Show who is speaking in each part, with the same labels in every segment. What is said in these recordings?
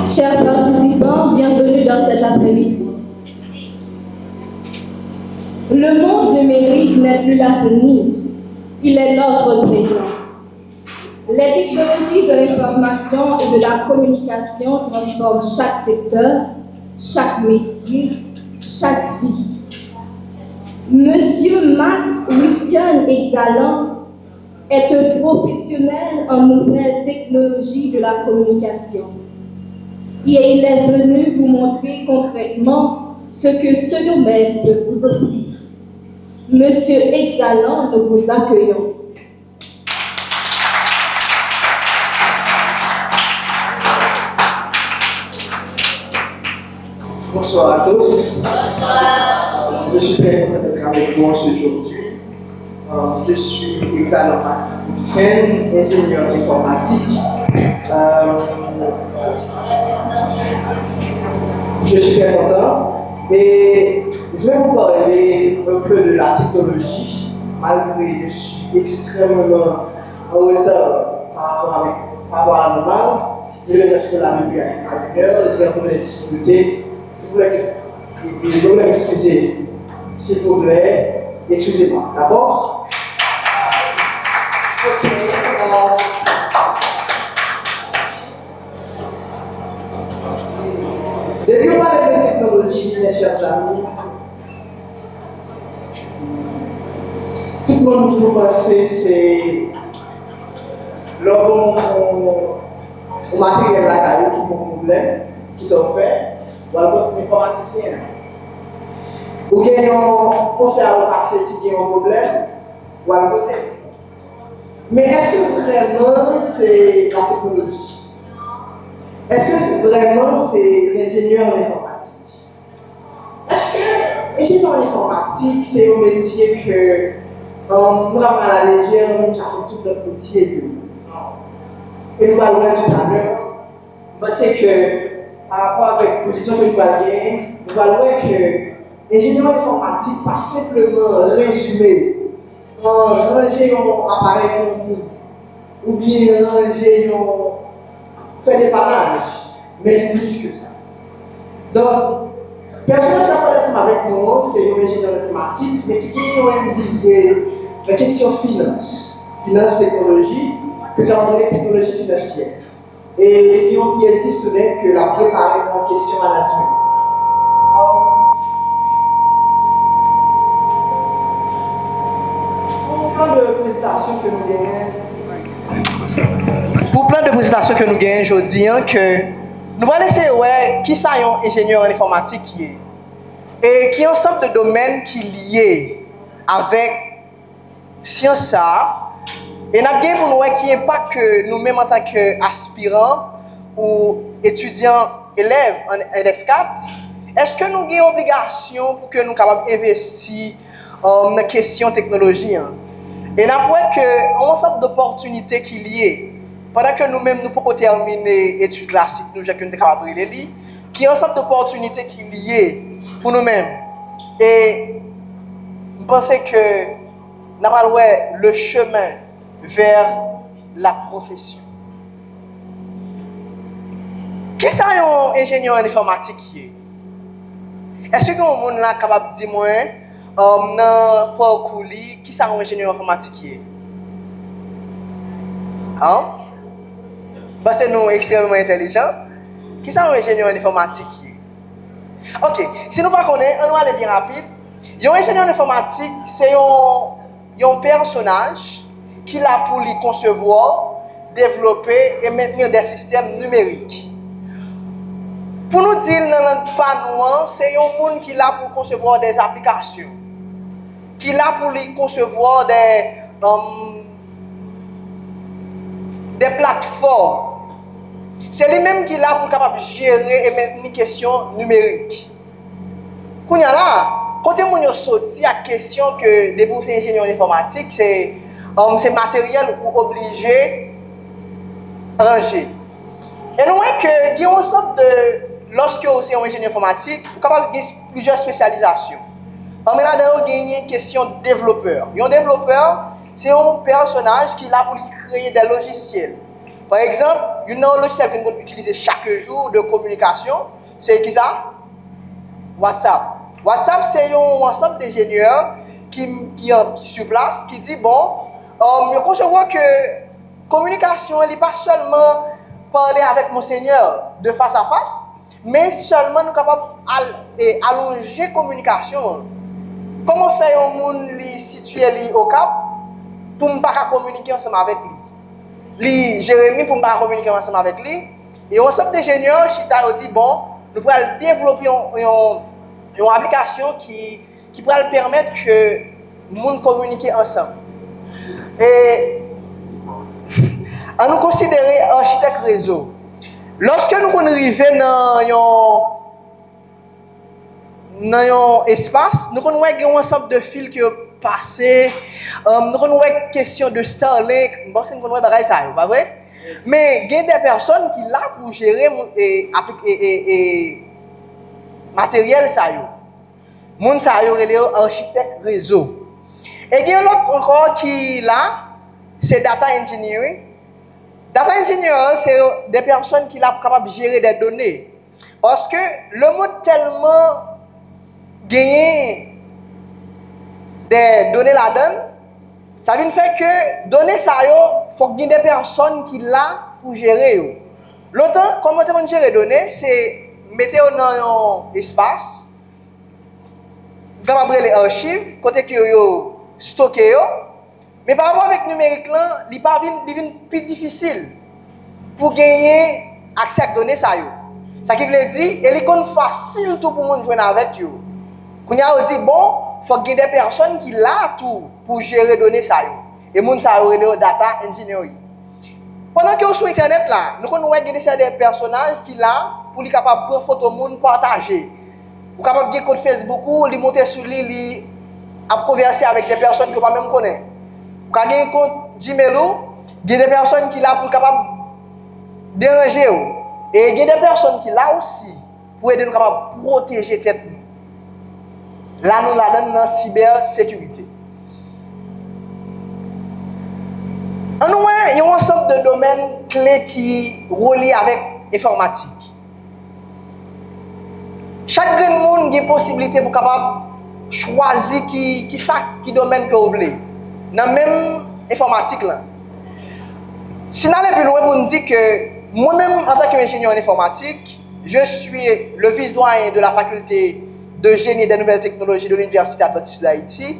Speaker 1: Chers participants, bienvenue dans cet après-midi. Le monde numérique n'est plus l'avenir, il est notre présent. Les technologies de l'information et de la communication transforment chaque secteur, chaque métier, chaque vie. Monsieur Max Wispian Exalant est un professionnel en nouvelles technologies de la communication. Et il est venu vous montrer concrètement ce que ce domaine peut vous offrir. Monsieur Exalant, nous vous accueillons.
Speaker 2: Bonsoir à tous.
Speaker 1: Bonsoir.
Speaker 2: Je suis très content d'être avec vous aujourd'hui. Je suis Exalant Max Wispian, ingénieur informatique. Je suis très content et je vais vous parler un peu de la technologie, malgré que je suis extrêmement en retard par rapport à la normale. Je vais être là depuis à 1 heure, je vais vous des difficultés. Je voulais m'excuser, s'il vous plaît, excusez-moi. D'abord, ok. Dès qu'on parle de technologie, mes chers amis, tout le monde qui vous pense, c'est lorsqu'on matériel la caillou qui ont un problème, qui sont faits, ou alors informaticien. Ou bien on fait un passé qui a un problème, ou à côté. Mais est-ce que vraiment c'est la technologie? Est-ce que vraiment c'est l'ingénieur en informatique? Est-ce que l'ingénieur en informatique c'est un métier que nous avons à la légère, nous avons tout notre métier? Et nous allons voir tout à l'heure, parce que par rapport avec la position que nous allons voir que l'ingénieur informatique pas simplement résumé ranger un appareil pour nous, ou bien ranger faire des panaches, mais plus que ça. Donc, personne qui a fait avec nous, c'est un ingénieur informatique, mais qui a MBA la question finance technologie, que dans les technologies financières. Et qui ont PhD student que la préparé en question management. Pour plein de présentations que nous gagnons, je dis que nous allons essayer ouais, qui sont un ingénieur en informatique qui est et qui est un sorte de domaine qui est lié avec science ça. Et nous avons pour nous qui impact que nous-mêmes en tant qu'aspirants ou étudiants, élèves en LS4, est-ce que nous avons une obligation pour que nous soyons capables d'investir dans la question technologie? Et nous avons que une sorte d'opportunité qui est liée, pendant que nous-mêmes nous pouvons terminer l'étude classique, nous sommes capables de lire, qui est une sorte d'opportunité qui est liée pour nous-mêmes. Et je pense que nous avons le chemin vers la profession. Qui est un ingénieur en informatique qui est? Est-ce que vous êtes capable de dire moi dans le parcours qui est un ingénieur en informatique qui est? Hein? Parce que nous sommes extrêmement intelligents. Qui est un ingénieur en informatique qui est? Ok, si nous ne connaissons pas, on va aller bien rapide. Un ingénieur en informatique, c'est un personnage qui est là pour les concevoir, développer et maintenir des systèmes numériques. Pour nous dire dans le panneau, c'est un monde qui est là pour concevoir des applications, qui est là pour les concevoir des plateformes. C'est lui-même qui est là pour capable gérer et maintenir les questions numériques. Quand on a sorti la question que des bourses ingénieurs informatiques, c'est matériel ou obligé ranger. Et nous voyons qu'il y a une sorte de, lorsque vous êtes un ingénieur informatique, vous êtes capable de plusieurs spécialisations. Parmi là-dedans, il y a une question de développeur. Un développeur, c'est un personnage qui est là pour créer des logiciels. Par exemple, une logiciel que nous pouvons utiliser chaque jour de communication, c'est qui ça? WhatsApp. WhatsApp, c'est un ensemble d'ingénieurs qui sur place, qui dit, bon, je conçois que communication, elle n'est pas seulement parler avec mon Seigneur de face à face, mais seulement nous sommes capables d'allonger communication. Comment faire un monde situé au Cap pour ne pas communiquer ensemble avec lui? Jérémie pour ne pas communiquer ensemble avec lui. Et on ensemble d'ingénieurs, Chita a dit, bon, nous pourrons développer une application qui pourrait permettre que le monde communique ensemble. Et à nous considérer architecte réseau. Lorsque nous arrivons dans un espace, nous avons un ensemble de fils qui passent. Nous avons une question de Starlink. Nous avons des choses, pas vrai? Mais il y a des personnes qui sont là pour gérer et matériel. Les gens sont architectes réseau. Et il y a un autre encore qui est là, c'est data engineering. Data engineer, c'est des personnes qui sont capables de gérer des données. Parce que le monde tellement gagné des données là-dedans, ça veut dire que données ça, il faut qu'il y ait des personnes qui sont là pour gérer. L'autre, comment on gère les données, c'est mettre dans un espace, capable les archives, côté que vous stockez. Mais par rapport avec le numérique, il devient plus difficile pour gagner accès à données. Ça qui veut dire, il est facile tout pour le monde jouer avec vous. Quand on dit, bon, il faut qu'il y ait des personnes qui sont là tout pour gérer les données. Et les gens sont data engineering. Pendant que vous sur Internet, nous avons des personnages qui sont là pour les capables de prendre photo, monde partager. Vous êtes capable de faire compte Facebook, vous monter sur lui, converser avec des personnes que vous ne même connaissez. Vous avez un compte Gmail, il y a des personnes qui sont là pour capables de déranger. Et il y a des personnes qui sont là aussi pour aider nous capables de protéger tête. Là, nous avons dans la cybersécurité. En nous, il y a un ensemble de domaines clés qui relient avec l'informatique. Chaque grand monde a une possibilité pour capable choisir qui domaine que vous voulez. Dans la même informatique là. Si nous allons plus loin pour nous dire que moi-même, en tant qu'ingénieur en informatique, je suis le vice-doyen de la faculté de génie et des nouvelles technologies de l'Université adventiste d'Haïti.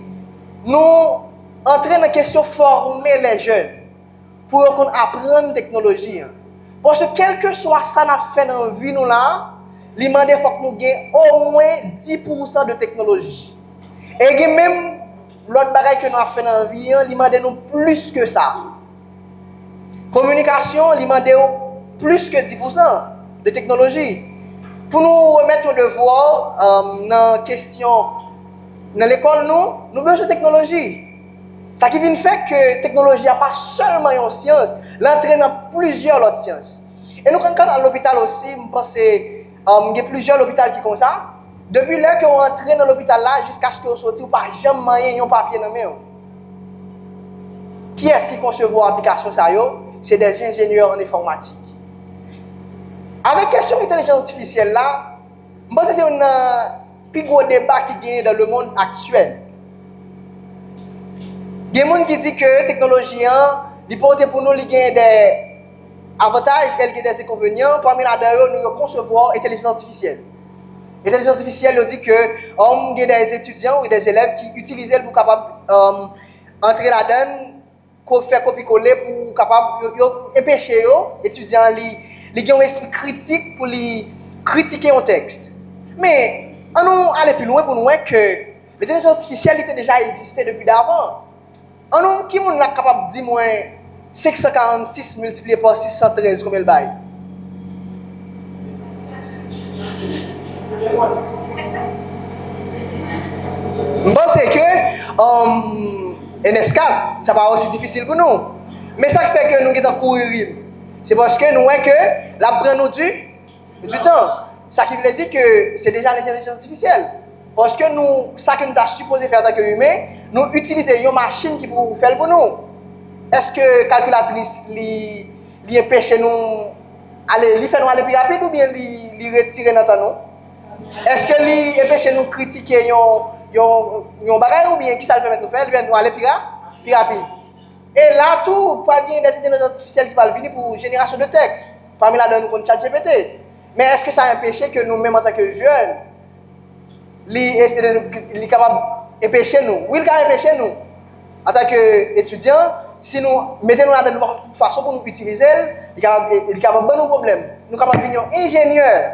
Speaker 2: Nous entrons dans la question de former les jeunes pour apprendre la technologie. Parce que quel que soit ça qu'on a fait dans la vie, nous là, il faut que nous ayons au moins 10% de technologie. Et même l'autre bagage que nous avons fait dans la vie, il demande plus que ça. Communication, il demande plus que 10% de technologie. Pour nous remettre au devoir dans la question, dans l'école, nous avons besoin de technologie. Ça qui vient faire que la technologie n'est pas seulement une science, l'entraîne dans plusieurs autres sciences. Et nous, quand à l'hôpital aussi, je pense qu'il y a plusieurs hôpitaux qui font ça. Depuis l'heure qu'on entre dans l'hôpital là, jusqu'à ce que vous sortiez, vous n'avez jamais moyen un papier dans la main. Qui est-ce qui conçoit l'application ça? C'est des ingénieurs en informatique. Avec la question de l'intelligence artificielle là, je pense que c'est un plus gros débat qui gagne dans le monde actuel. Il y a des gens qui disent que la technologie, il porte pour nous des avantages et des inconvénients. Parmi là-dedans, nous concevons l'intelligence artificielle. L'intelligence artificielle dit que il y a des étudiants ou des élèves qui utilisent pour capable entrer là-dedans, faire copier-coller pour capable empêcher les étudiants qui ont un esprit critique pour critiquer un texte. Mais on aller plus loin pour nous que l'intelligence artificielle était déjà existé depuis d'avant. Qui est capable de dire moi 546 multiplié par 613 comme elle baille? Je pense que en escale, ça va aussi difficile pour nous. Mais ça fait que nous sommes courir. C'est parce que nous voyons que la prend nous du temps. Ça qui veut dire que c'est déjà l'intelligence artificielle. Parce que nous, ça que nous sommes supposé faire en tant qu'humains, nous utilisons une machine qui peut faire pour nous. Est-ce que la calculatrice
Speaker 3: li empêche nous aller, li fait nous aller plus rapide ou bien li retire notre nous? Est-ce que li empêche nous critiquer yon bagay ou bien qui ça le permet de nous faire, lui nous aller plus rapide? Et là tout, pas bien des intelligences artificielles qui va venir pour génération de texte. Parmi là nous connaissons ChatGPT. Mais est-ce que ça empêche que nous-mêmes en tant que jeunes, li capable empêcher nous? Oui, il capable empêcher nous. En tant qu'étudiants, si nous mettons là de toute façon pour nous utiliser, il est capable de nous problème. Nous sommes capables de devenir ingénieurs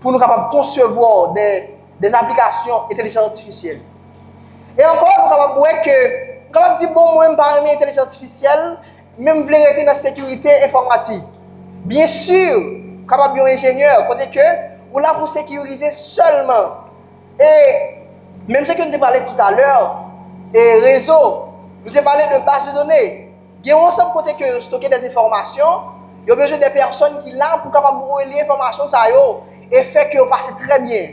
Speaker 3: pour nous capables de concevoir des applications intelligence artificielle. Et encore, nous sommes capables de voir que, nous sommes capables de dire, bon, moi, je parle de l'intelligence artificielle, même vous rester dans la sécurité informatique. Bien sûr, capable de ingénieur, côté que, ou là pour sécuriser seulement. Et même ce que nous avons parlé tout à l'heure, et réseau, nous avons parlé de base de données. Il y a un ensemble côté que stocker des informations, il y a besoin de personnes qui là pour capable de relier l'information ça et fait que vous passez très bien.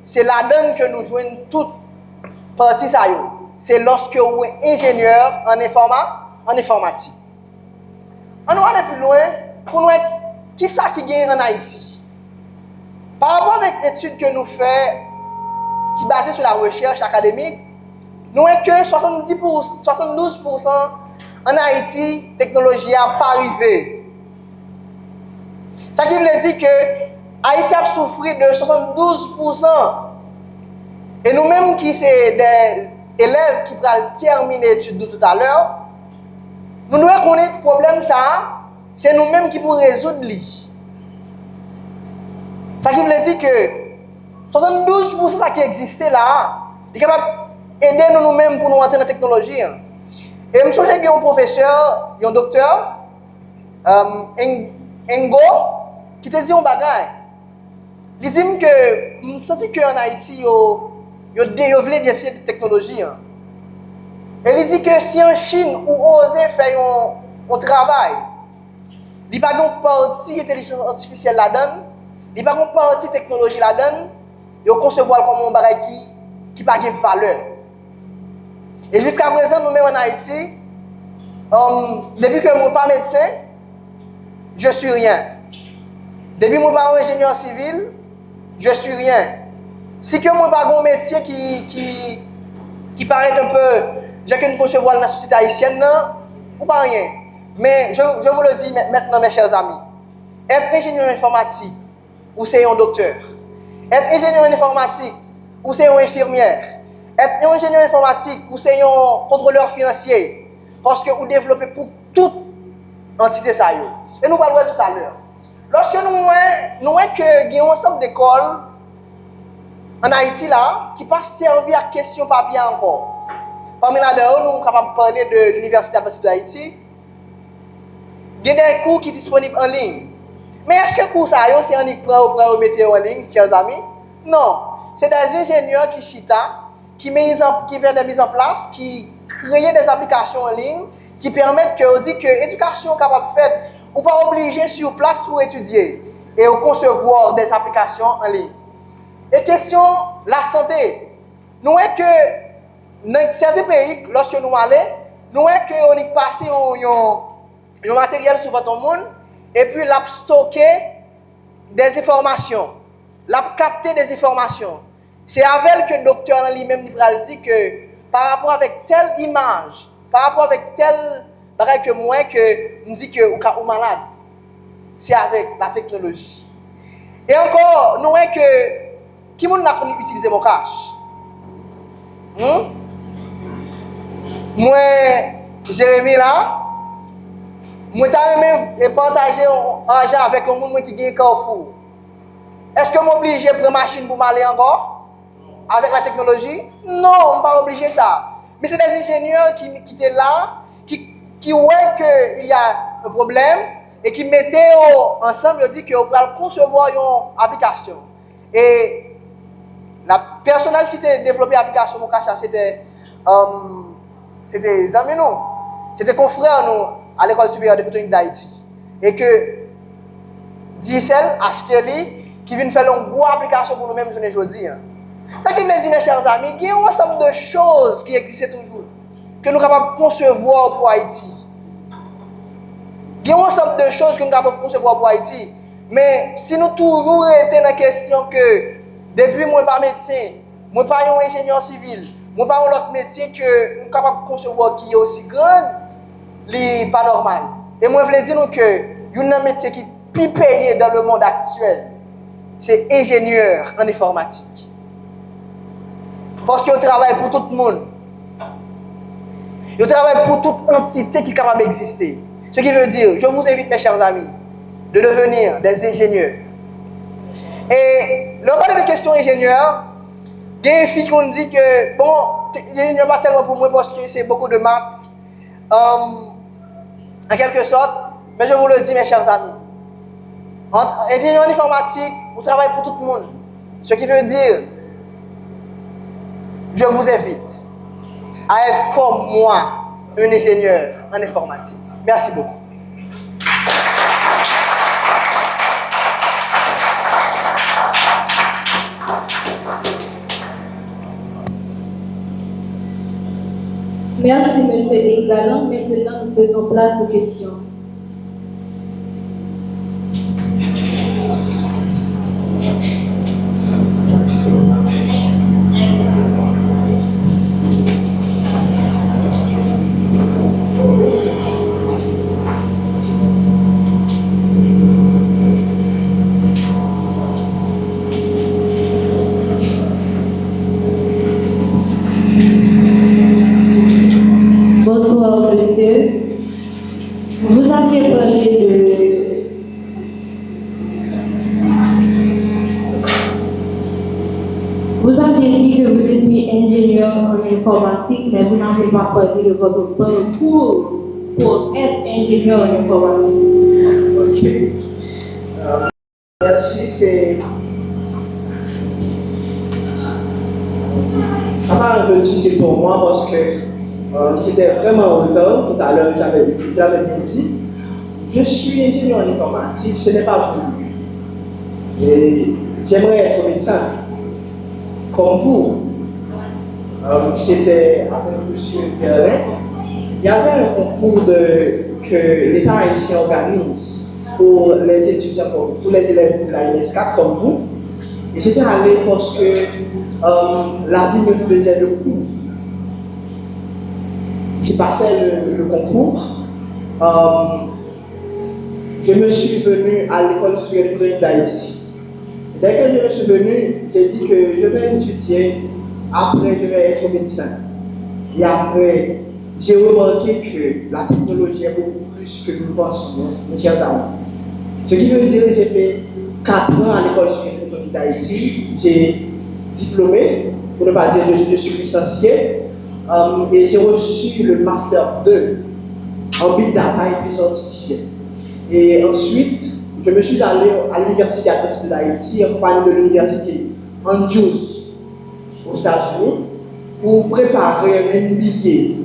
Speaker 3: C'est là-dedans que nous jouons toute partie ça. C'est lorsque vous êtes ingénieur en informatique. On va aller plus loin pour nous qui ça qui gagne en Haïti. Par rapport avec l'étude que nous faisons, qui est basée sur la recherche académique, nous avons que 72% en Haïti, la technologie n'a pas arrivé. Ça qui veut dire que Haïti a souffert de 72%. Et nous-mêmes qui sommes des élèves qui vont terminer l'étude tout à l'heure, nous devons connaître le problème, c'est nous-mêmes qui pouvons résoudre. Ça qui veut dire que 72% qui existait là, est capable d'aider nous-mêmes pour nous entrer dans la technologie. Et je me souviens qu'il y a un professeur, un docteur, Ngo, qui te dit un bagage. Il dit que je sens qu'en Haïti, il voulait défier la technologie. Et il dit que si en Chine, on osait faire un travail, il n'y a pas de partie intelligence artificielle là-dedans, il n'y a pas de partie technologie là-dedans, il concevoir comme un bagage qui n'a pas de valeur. Et jusqu'à présent, nous-mêmes en Haïti, depuis que je ne suis pas médecin, je ne suis rien. Depuis que je ne suis pas ingénieur civil, je ne suis rien. Si que je n'ai pas un métier qui paraît un peu, j'ai qu'une concevoir dans la société haïtienne, non, ou pas rien. Mais je vous le dis maintenant, mes chers amis, être ingénieur informatique, ou c'est un docteur. Être ingénieur informatique, ou c'est une infirmière. Être un ingénieur informatique, ou c'est un contrôleur financier. Parce que vous développez pour toute entité ça. Et nous parlons tout à l'heure. Lorsque nous voyons qu'il y a un ensemble d'écoles en Haïti là, qui pas servi à question papier encore. Parmi là nous sommes capables de parler de l'Université d'Haïti. Il y a des cours qui sont disponibles en ligne. Mais est-ce que les cours c'est en ligne pour mettre en ligne, chers amis? Non. C'est des ingénieurs qui chita, qui mettent des mises en place, qui créent des applications en ligne, qui permettent que on dit que l'éducation est capable de faire, ou pas obligé sur place pour étudier et concevoir des applications en ligne. Et question la santé. Nous voyons que dans certains pays, lorsque nous allons, nous voyons qu'on y passe un matériel sur votre monde et puis l'a stocké des informations, l'a capté des informations. C'est avec que le docteur lui-même dit que par rapport avec telle image, par rapport avec tel bagage que moi que me dit que vous êtes malade. C'est avec la technologie. Et encore, nous voyons que qui monde n'a pas utilisé mon cash? Moi, Jérémy là, moi j'ai partagé un argent avec un monde qui gagne Carrefour. Est-ce que je suis obligé de prendre une machine pour m'aller encore? Avec la technologie? Non, je ne suis pas obligé de ça. Mais c'est des ingénieurs qui étaient là, qui voient qu'il y a un problème et qui mettaient ensemble, ils disent qu'on peut concevoir une application. Et la personne qui a développé l'application, mon cacha, c'était des amis nous, c'était confrères nous à l'école supérieure de Polytechnique d'Haïti. Et que DSL acheté qui vient faire une grosse application pour nous-mêmes aujourd'hui. Ça qui me dit, mes chers amis, il y a un ensemble de choses qui existent toujours, que nous sommes capables de concevoir pour Haïti. Il y a un ensemble de choses que nous avons concevoir pour Haïti. Mais si nous toujours été dans la question que depuis moi pas médecin, moi pas un ingénieur civil, moi pas un autre métier que nous sommes capables de concevoir qui est aussi grand, c'est pas normal. Et moi je veux dire que un métier qui est plus payé dans le monde actuel, c'est ingénieur en informatique. Parce qu'il travaille pour tout le monde. Il travaille pour toute entité qui est capable d'exister. Ce qui veut dire, je vous invite mes chers amis, de devenir des ingénieurs. Et le parler de questions ingénieurs, il y a une fille qui nous dit que, bon, l'ingénieur pas tellement pour moi parce que c'est beaucoup de maths, en quelque sorte, mais je vous le dis mes chers amis. Ingénieur en informatique, vous travaillez pour tout le monde. Ce qui veut dire, je vous invite à être comme moi, un ingénieur en informatique. Merci beaucoup.
Speaker 1: Merci, Monsieur Exalant. Maintenant, nous faisons place aux questions.
Speaker 4: Bonsoir, monsieur. Vous aviez parlé Vous aviez dit que vous étiez ingénieur en informatique, mais vous n'avez pas parlé de votre parcours pour être ingénieur en informatique.
Speaker 2: Ok. Merci, c'est. Ça m'a un peu difficile pour moi parce que j'étais vraiment en retard. Tout à l'heure, j'avais bien dit. Je suis ingénieur en informatique, ce n'est pas voulu. Et j'aimerais être médecin. Comme vous. C'était avec M. Berlin. Il y avait un concours que l'État haïtien organise pour les étudiants, pour les élèves de la UNESCAP comme vous. Et j'étais allé parce que la vie me faisait le coup. J'ai passé le concours. Je me suis venu à l'école supérieure d'Haïti. Dès que je suis venu, j'ai dit que je vais étudier, après je vais être médecin. Et après, j'ai remarqué que la technologie est beaucoup plus que nous pensons, mes chers amis. Ce qui veut dire que j'ai fait 4 ans à l'école supérieure d'Haïti, j'ai diplômé, pour ne pas dire que je suis licencié, et j'ai reçu le Master 2 en Big Data et Intelligence Artificielle. Et ensuite, je me suis allé à l'Université adventiste d'Haïti en compagnie de l'Université Andrews aux États-Unis pour préparer un MBA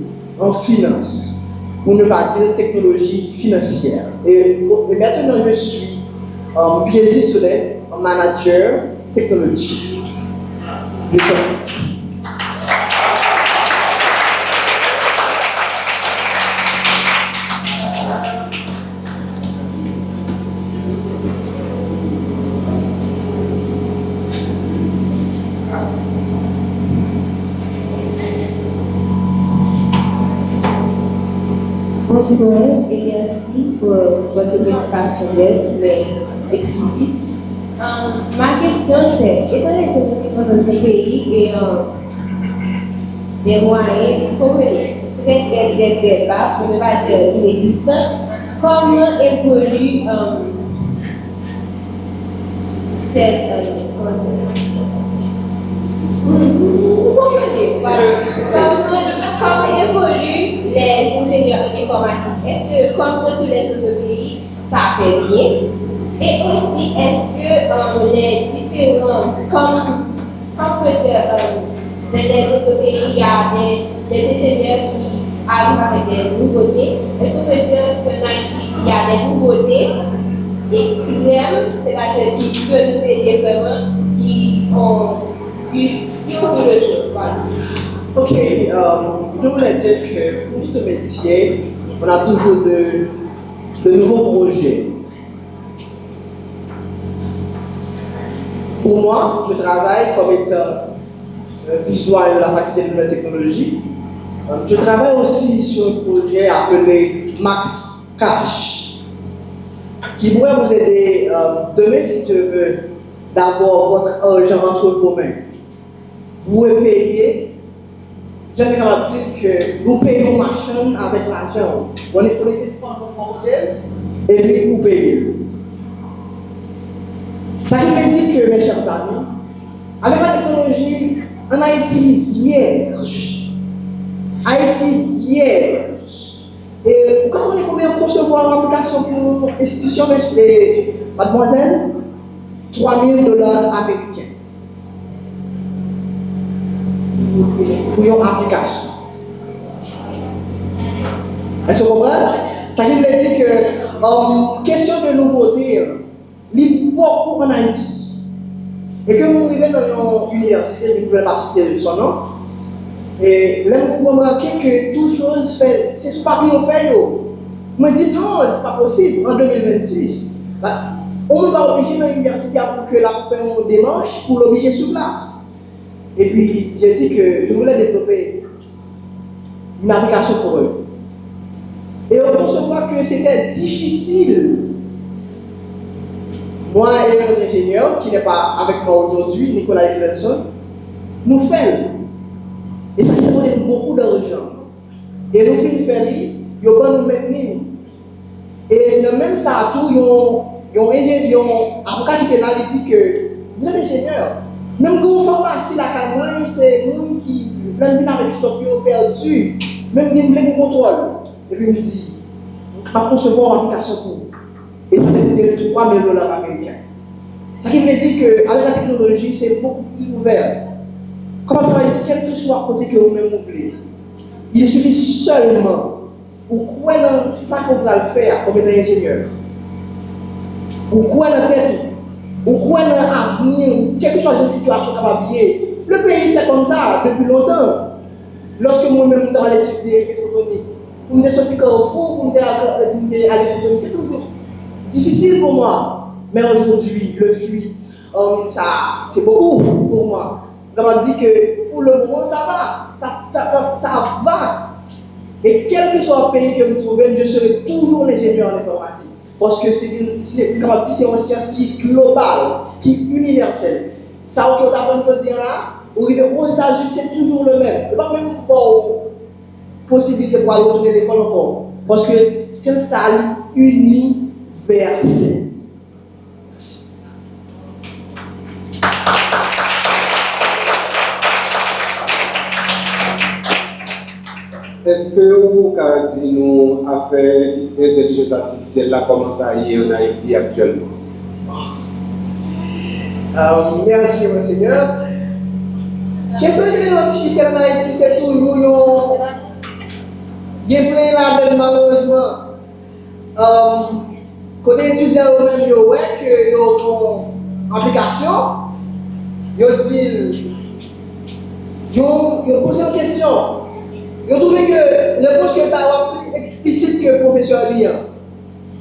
Speaker 2: en finance, pour ne pas dire technologie financière. Et maintenant, je suis PhD student en manager technologie.
Speaker 1: Bonsoir et merci pour votre présentation mais explicite. Ma question c'est, étant donné que nous vivons dans ce pays et des moyens peut-être des débats, pour ne pas dire inexistants, comment évolue cette comment évoluent les ingénieurs en informatique? Est-ce que, comme dans tous les autres pays, ça fait bien? Et aussi, est-ce que les différents, comme on peut dire, dans les autres pays, il y a des ingénieurs qui arrivent avec des nouveautés? Est-ce qu'on peut dire qu'en Haïti, il y a des nouveautés extrêmes, c'est-à-dire qui peuvent nous aider vraiment, qui ont vu le jeu? Voilà.
Speaker 2: Ok, je voulais dire que pour tout métier, on a toujours de de nouveaux projets. Pour moi, je travaille comme étant visuel de la faculté de nouvelles technologies. Je travaille aussi sur un projet appelé Max Cash, qui pourrait vous aider demain si tu veux d'avoir votre argent entre vos mains. Vous payez, j'aime dire que vous payez une machine avec l'argent. On est connecté dans votre modèle et puis vous payez. Ça qui veut dire que, mes chers amis, avec la technologie, en Haïti vierge. Haïti vierge. Et quand on est combien concevoir une application pour une institution, mademoiselle, $3,000 américains. Pour une application. Est-ce que vous comprenez? Ça qui veut dire que, question de nouveauté, il beaucoup en Haïti. Et que vous arrivez dans une université, je ne pouvais pas citer son nom, et là vous remarquez que toute chose fait, c'est ce papier au fait. Je me dis non, ce n'est pas possible en 2026. On va obliger dans l'université pour que la fait une démarche pour l'obliger sur place. Et puis j'ai dit que je voulais développer une application pour eux. Et on se voit que c'était difficile. Moi et un ingénieur qui n'est pas avec moi aujourd'hui, Nicolas Evanson, nous faisons. Et ça nous donne beaucoup d'argent. Et nous faisons, ils vont nous maintenir. Et même ça, tout, ils ont ingénieur, avocat qui est là, il dit que vous êtes ingénieur. Même quand vous faites pharmacie, la caméra, c'est nous qui, plein de avec stock, ils ont perdu. Même des blés de contrôle. Et puis il me dit, pas concevoir une application pour vous. Et ça fait coûter $3,000 américains. Ça qui veut dire qu'avec la technologie, c'est beaucoup plus ouvert. Comment travailler, quel que soit côté que vous-même vous voulez. Il suffit seulement, ou quoi dans ça qu'on va le faire comme étant ingénieur, ou quoi dans la tête, ou quoi dans l'avenir, ou quelque chose de situation capable bien. Le pays c'est comme ça depuis longtemps. Lorsque moi-même je vais étudier l'économie, pour me sortir Carrefour, pour me aller photonique, c'est toujours difficile pour moi. Mais aujourd'hui, le fruit, ça c'est beaucoup pour moi. On dit que pour le moment, ça va. Ça va. Et quel que soit le pays que vous trouvez, je serai toujours l'ingénieur en informatique. Parce que c'est une science qui est globale, qui est universelle. Ça, on peut dire là, aux États-Unis, c'est toujours le même. Il n'y a pas même possibilité pour aller retourner l'école encore. Parce que c'est ça universel.
Speaker 5: Est-ce que vous pouvez dire nous affaire d'intelligence artificielle là comment ça y est en Haïti actuellement?
Speaker 2: Merci monseigneur. Question de l'intelligence artificielle en Haïti, c'est toujours il y a plein là malheureusement. Quand les étudiants eux-mêmes ouais que ils ont une application, ils ont posé une question. Ils ont trouvé que le poste est plus explicite que le professeur Lian.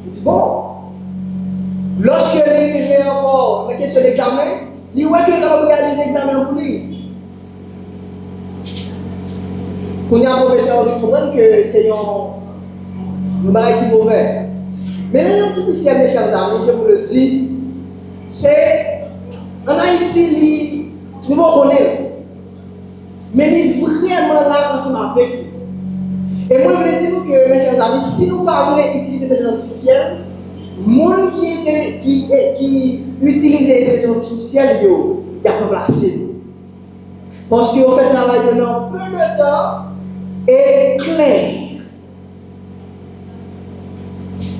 Speaker 2: Il dit bon, lorsque les gens encore la question d'examen, ils voient que quand réaliser l'examen pour lui. Quand il y a un professeur qui comprend que c'est un bail qui est mauvais. Mais l'intelligence artificielle, mes chers amis, je vous le dis, c'est en Haïti, nous ne connaissons. Mais il est vraiment là ensemble avec nous. Et moi, je voulais dire que, mes chers amis, si nous parlons d'utiliser l'intelligence artificielle, les gens qui utilisent l'intelligence artificielle, ils ont placé. Parce qu'ils ont fait travail pendant peu de temps et clair.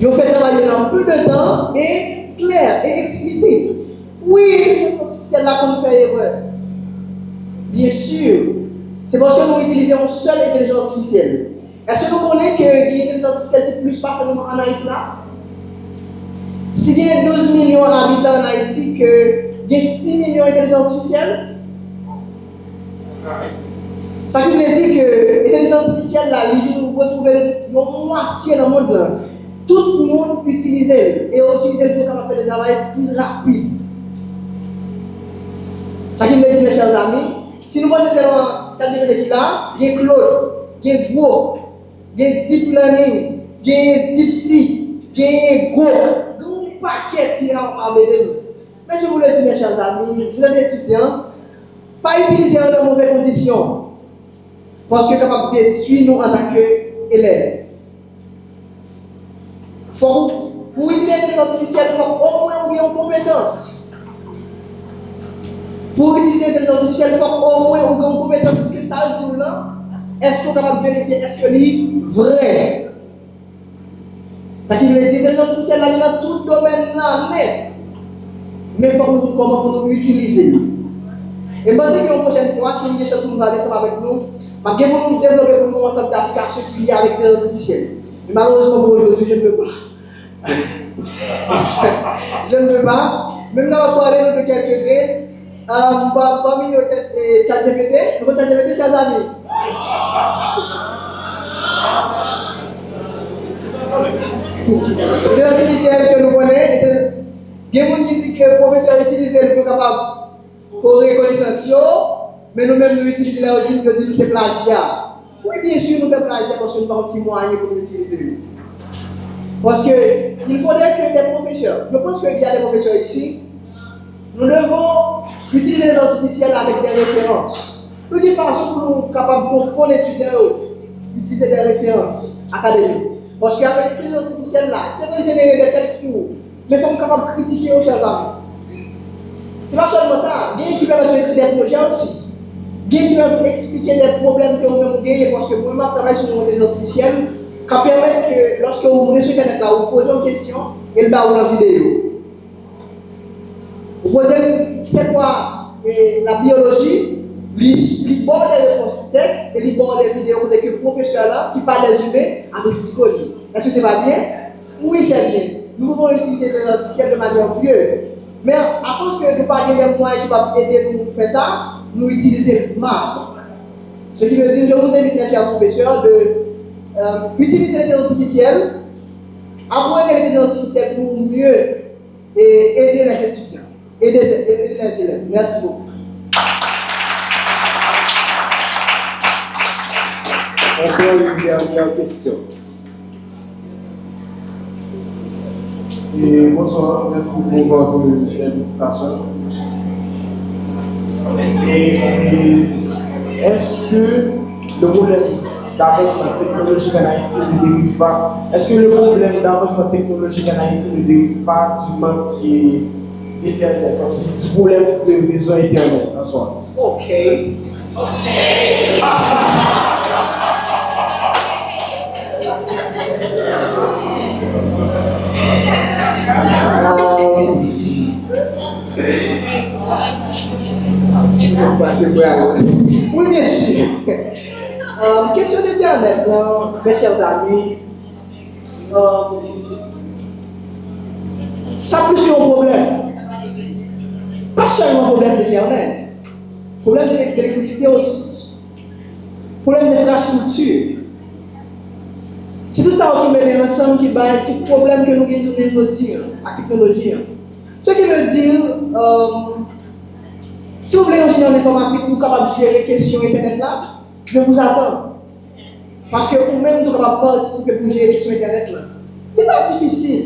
Speaker 2: Ils ont fait travail pendant peu de temps et clair et explicite. Oui, l'intelligence artificielle là qu'on fait erreur. Bien sûr. C'est parce que nous utilisons une seule intelligence artificielle. Est-ce que vous connaissez que l'intelligence artificielle plus pas seulement en Haïti là? S'il y a 12 millions d'habitants en Haïti, il y a 6 millions d'intelligence artificielle? Ça veut dire que l'intelligence artificielle là, nous retrouvons une moitié dans le monde là. tout le monde utilise et utiliser pour faire le travail plus rapide. Ça qui me dit, mes chers amis, si nous pensons que c'est ChatGPT qui est là, il y a Claude, il y a Go, il y a Deep Learning, il y a DeepSeek, il y a Go, un paquet qui est là pour aider nous. Mais je vous le dis, mes chers amis, vous êtes étudiants, pas utiliser dans de mauvaises conditions, parce que c'est capable de détruire nous en tant qu'élèves. Pour utiliser l'intelligence artificielle, il faut au moins avoir une compétence. Pour utiliser l'intelligence artificielle, il faut au moins avoir une compétence pour que ça le dit là. Est-ce qu'on est capable de vérifier, est-ce que c'est vrai? Ça qui veut dire que l'intelligence artificielle est dans tout domaine là, net. Mais il faut nous dire comment pour nous utiliser. Et je pense que la prochaine fois, si vous avez nous aller avec nous, je vais nous développer pour nous ensemble d'applications qui liées avec l'intelligence artificielle. Mais malheureusement pour aujourd'hui, je ne peux pas. Je ne peux pas. Même dans la parler de quelques days, parmi les ChatGPT, nous avons ChatGPT, chers amis. L'intelligence artificielle que nous connaissons, il y a des gens qui disent que le professeur utilise le pour capable corriger les connaissances, mais nous-mêmes nous utilisons la dit que c'est plagiat. Oui, bien sûr, nous faisons plagiat parce que nous n'avons pas de moyens pour l'utiliser. Parce qu'il faudrait que des professeurs, je pense qu'il y a des professeurs ici, nous devons utiliser les artificiels avec des références. De toute façon, pour nous capables de confondre les étudiants, utiliser des références académiques. Parce qu'avec les artificiels là, c'est de générer des textes pour vous. Mais il faut capable de critiquer aux chers amis. C'est pas seulement ça, il y a qui permettent d'écrire des projets aussi. Il y a qui permettent d'expliquer des problèmes que vous avez parce que pour nous, travailler sur l'intelligence artificielle, qui permet que lorsque vous venez sur Internet là, vous posez une question, et là vous avez une vidéo. Vous posez, c'est quoi la biologie, il borde des réponses texte et il borde des vidéos avec le professeur là qui parle des humains avec expliquer. Est-ce que c'est pas bien? Oui, c'est bien. Nous pouvons utiliser l'intelligence artificielle de manière mieux. Mais à cause que nous n'avons pas des moyens qui peuvent aider nous à faire ça, nous utilisons mal. Ce qui veut dire, je vous invite, mes chers professeurs, de utiliser l'intelligence artificielle, apprendre l'intelligence artificielle pour mieux aider les étudiants, aider les élèves. Merci beaucoup.
Speaker 5: Encore une dernière question.
Speaker 6: Et bonsoir, merci pour votre invitation. Et est-ce que le problème d'avancement technologique en Haïti ne dérive pas? Est-ce que le problème d'avancement technologique en Haïti ne dérive pas du manque d'Internet, comme si du problème de réseau Internet en soi?
Speaker 2: Ok. Oui, bien sûr. Question d'Internet, mes chers amis. Ça peut être un problème. Pas seulement un problème d'Internet. Problème d'électricité aussi. Problème d'infrastructure. C'est tout ça qui met ensemble qui va être le problème que nous avons aujourd'hui, la technologie. Ce qui veut dire, si vous voulez un ingénieur en informatique pour capable de gérer les questions Internet là, je vous attends. Parce que vous-même, vous êtes capable de participer pour gérer les questions Internet là. Ce n'est pas difficile.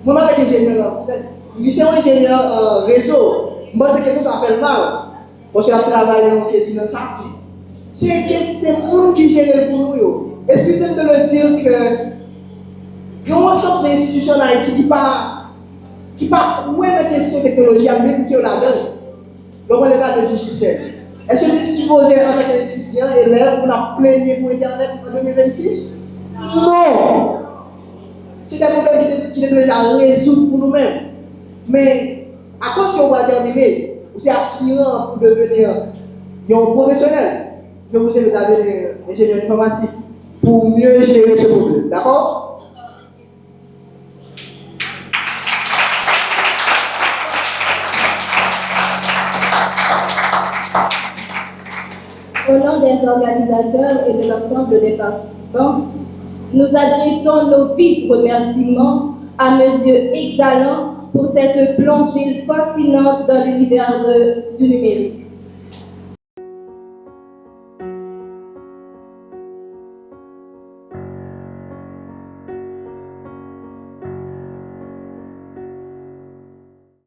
Speaker 2: Moi, avec ingénieur là, c'est un ingénieur réseau. Moi, cette question ça fait mal. Parce que je travaille en question dans ça. C'est le monde qui gère pour nous. Excusez-moi de le dire que un ensemble d'institutions en Haïti qui pas où est la question technologique, même qui est là-dedans. Donc, on est là de Digicel. Est-ce que vous êtes supposé en tant qu'étudiant, élève, vous la plaignez pour Internet en 2026? Non! C'est un problème qui est déjà résoudre pour nous-mêmes. Mais à cause qu'on va terminer, vous êtes aspirant pour devenir un professionnel. Je vous invite à devenir ingénieur informatique pour mieux gérer ce problème. D'accord?
Speaker 1: Au nom des organisateurs et de l'ensemble des participants, Nous adressons nos vifs remerciements à Monsieur Exalant pour cette plongée fascinante dans l'univers du numérique.